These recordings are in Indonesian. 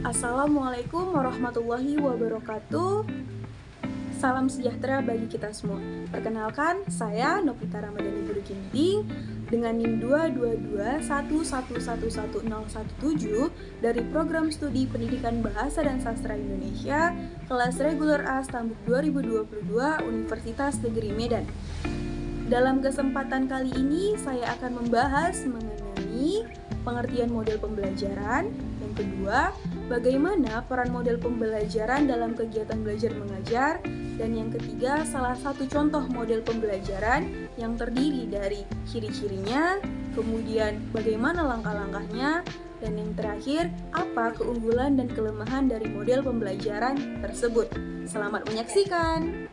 Assalamualaikum warahmatullahi wabarakatuh. Salam sejahtera bagi kita semua. Perkenalkan, saya Novita Ramadhani Buru Ginting dengan NIM 22211111017 dari Program Studi Pendidikan Bahasa dan Sastra Indonesia, kelas reguler A Stambuk 2022 Universitas Negeri Medan. Dalam kesempatan kali ini, saya akan membahas mengenai pengertian model pembelajaran. Yang kedua, bagaimana peran model pembelajaran dalam kegiatan belajar mengajar. Dan yang ketiga, salah satu contoh model pembelajaran yang terdiri dari ciri-cirinya, kemudian bagaimana langkah-langkahnya, dan yang terakhir, apa keunggulan dan kelemahan dari model pembelajaran tersebut. Selamat menyaksikan!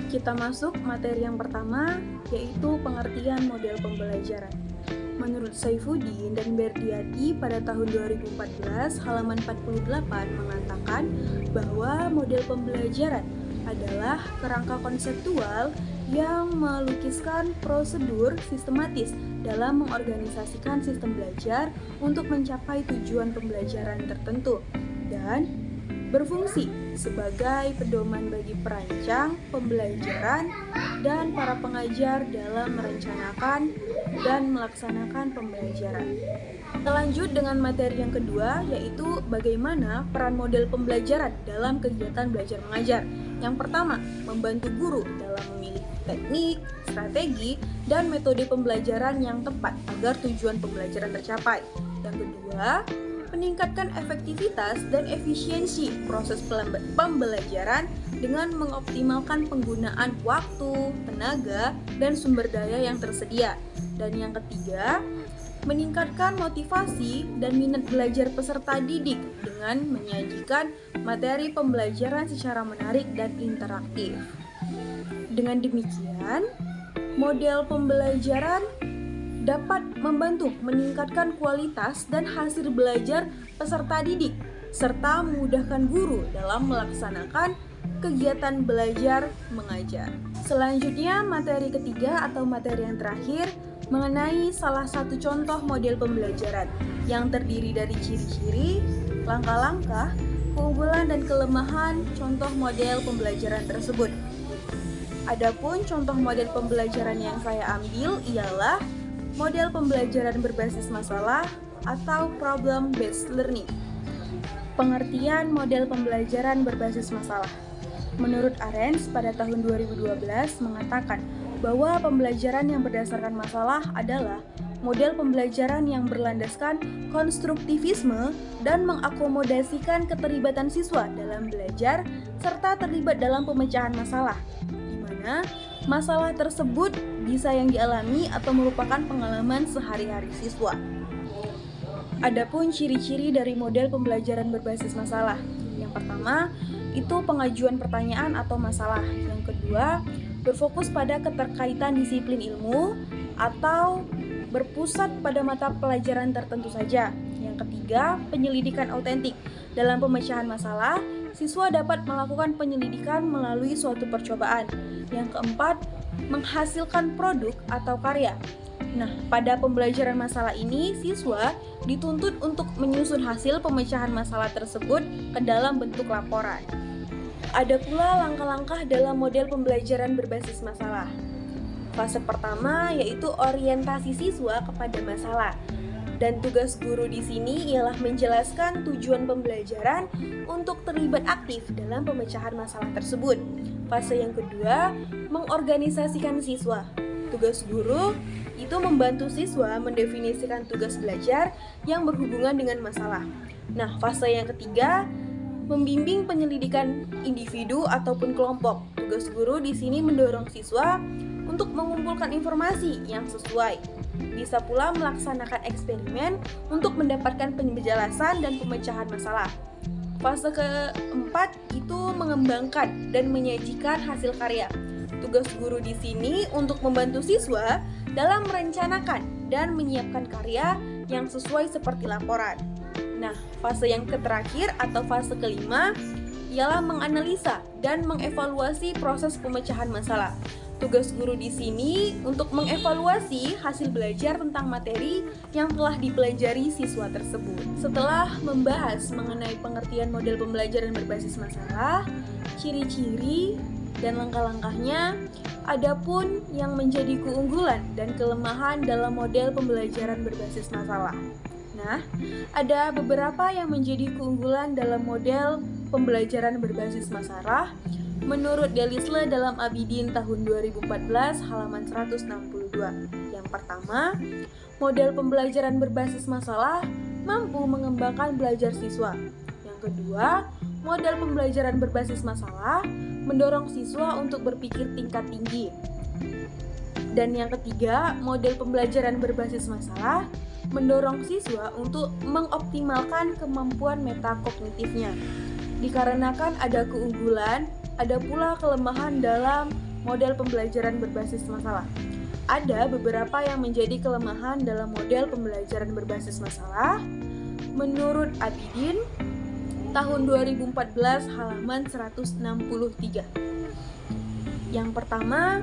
Kita masuk materi yang pertama, yaitu pengertian model pembelajaran. Menurut Saifuddin dan Berdiati pada tahun 2014, halaman 48 mengatakan bahwa model pembelajaran adalah kerangka konseptual yang melukiskan prosedur sistematis dalam mengorganisasikan sistem belajar untuk mencapai tujuan pembelajaran tertentu dan berfungsi sebagai pedoman bagi perancang pembelajaran dan para pengajar dalam merencanakan dan melaksanakan pembelajaran. Kita lanjut dengan materi yang kedua, yaitu bagaimana peran model pembelajaran dalam kegiatan belajar mengajar. Yang pertama, membantu guru dalam memilih teknik, strategi, dan metode pembelajaran yang tepat agar tujuan pembelajaran tercapai. Yang kedua, meningkatkan efektivitas dan efisiensi proses pembelajaran dengan mengoptimalkan penggunaan waktu, tenaga, dan sumber daya yang tersedia. Dan yang ketiga, meningkatkan motivasi dan minat belajar peserta didik dengan menyajikan materi pembelajaran secara menarik dan interaktif. Dengan demikian, model pembelajaran dapat membantu meningkatkan kualitas dan hasil belajar peserta didik, serta memudahkan guru dalam melaksanakan kegiatan belajar mengajar. Selanjutnya, materi ketiga atau materi yang terakhir mengenai salah satu contoh model pembelajaran yang terdiri dari ciri-ciri, langkah-langkah, keunggulan dan kelemahan contoh model pembelajaran tersebut. Adapun contoh model pembelajaran yang saya ambil ialah model pembelajaran berbasis masalah atau problem-based learning. Pengertian model pembelajaran berbasis masalah. Menurut Arens pada tahun 2012 mengatakan bahwa pembelajaran yang berdasarkan masalah adalah model pembelajaran yang berlandaskan konstruktivisme dan mengakomodasikan keterlibatan siswa dalam belajar serta terlibat dalam pemecahan masalah, di mana masalah tersebut bisa yang dialami atau merupakan pengalaman sehari-hari siswa. Adapun ciri-ciri dari model pembelajaran berbasis masalah. Yang pertama, itu pengajuan pertanyaan atau masalah. Yang kedua, berfokus pada keterkaitan disiplin ilmu atau berpusat pada mata pelajaran tertentu saja. Yang ketiga, penyelidikan autentik. Dalam pemecahan masalah, siswa dapat melakukan penyelidikan melalui suatu percobaan. Yang keempat, menghasilkan produk atau karya. Nah, pada pembelajaran masalah ini, siswa dituntut untuk menyusun hasil pemecahan masalah tersebut ke dalam bentuk laporan. Ada pula langkah-langkah dalam model pembelajaran berbasis masalah. Fase pertama yaitu orientasi siswa kepada masalah. Dan tugas guru di sini ialah menjelaskan tujuan pembelajaran untuk terlibat aktif dalam pemecahan masalah tersebut. Fase yang kedua, mengorganisasikan siswa. Tugas guru itu membantu siswa mendefinisikan tugas belajar yang berhubungan dengan masalah. Nah, fase yang ketiga, membimbing penyelidikan individu ataupun kelompok. Tugas guru di sini mendorong siswa untuk mengumpulkan informasi yang sesuai. Bisa pula melaksanakan eksperimen untuk mendapatkan penjelasan dan pemecahan masalah. Fase keempat itu mengembangkan dan menyajikan hasil karya. Tugas guru di sini untuk membantu siswa dalam merencanakan dan menyiapkan karya yang sesuai seperti laporan. Nah, fase yang terakhir atau fase kelima ialah menganalisa dan mengevaluasi proses pemecahan masalah. Tugas guru di sini untuk mengevaluasi hasil belajar tentang materi yang telah dipelajari siswa tersebut. Setelah membahas mengenai pengertian model pembelajaran berbasis masalah, ciri-ciri, dan langkah-langkahnya, adapun yang menjadi keunggulan dan kelemahan dalam model pembelajaran berbasis masalah. Nah, ada beberapa yang menjadi keunggulan dalam model pembelajaran berbasis masalah menurut Delisle dalam Abidin tahun 2014 halaman 162. Yang pertama, model pembelajaran berbasis masalah mampu mengembangkan belajar siswa. Yang kedua, model pembelajaran berbasis masalah mendorong siswa untuk berpikir tingkat tinggi. Dan yang ketiga, model pembelajaran berbasis masalah mendorong siswa untuk mengoptimalkan kemampuan metakognitifnya. Dikarenakan ada keunggulan, ada pula kelemahan dalam model pembelajaran berbasis masalah. Ada beberapa yang menjadi kelemahan dalam model pembelajaran berbasis masalah menurut Abidin tahun 2014 halaman 163. Yang pertama,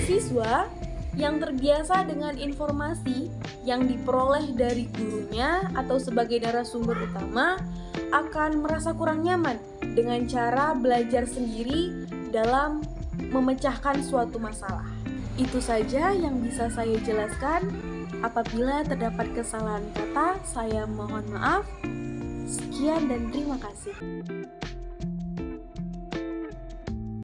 siswa yang terbiasa dengan informasi yang diperoleh dari gurunya atau sebagai narasumber utama akan merasa kurang nyaman dengan cara belajar sendiri dalam memecahkan suatu masalah. Itu saja yang bisa saya jelaskan. Apabila terdapat kesalahan kata, saya mohon maaf. Sekian dan terima kasih.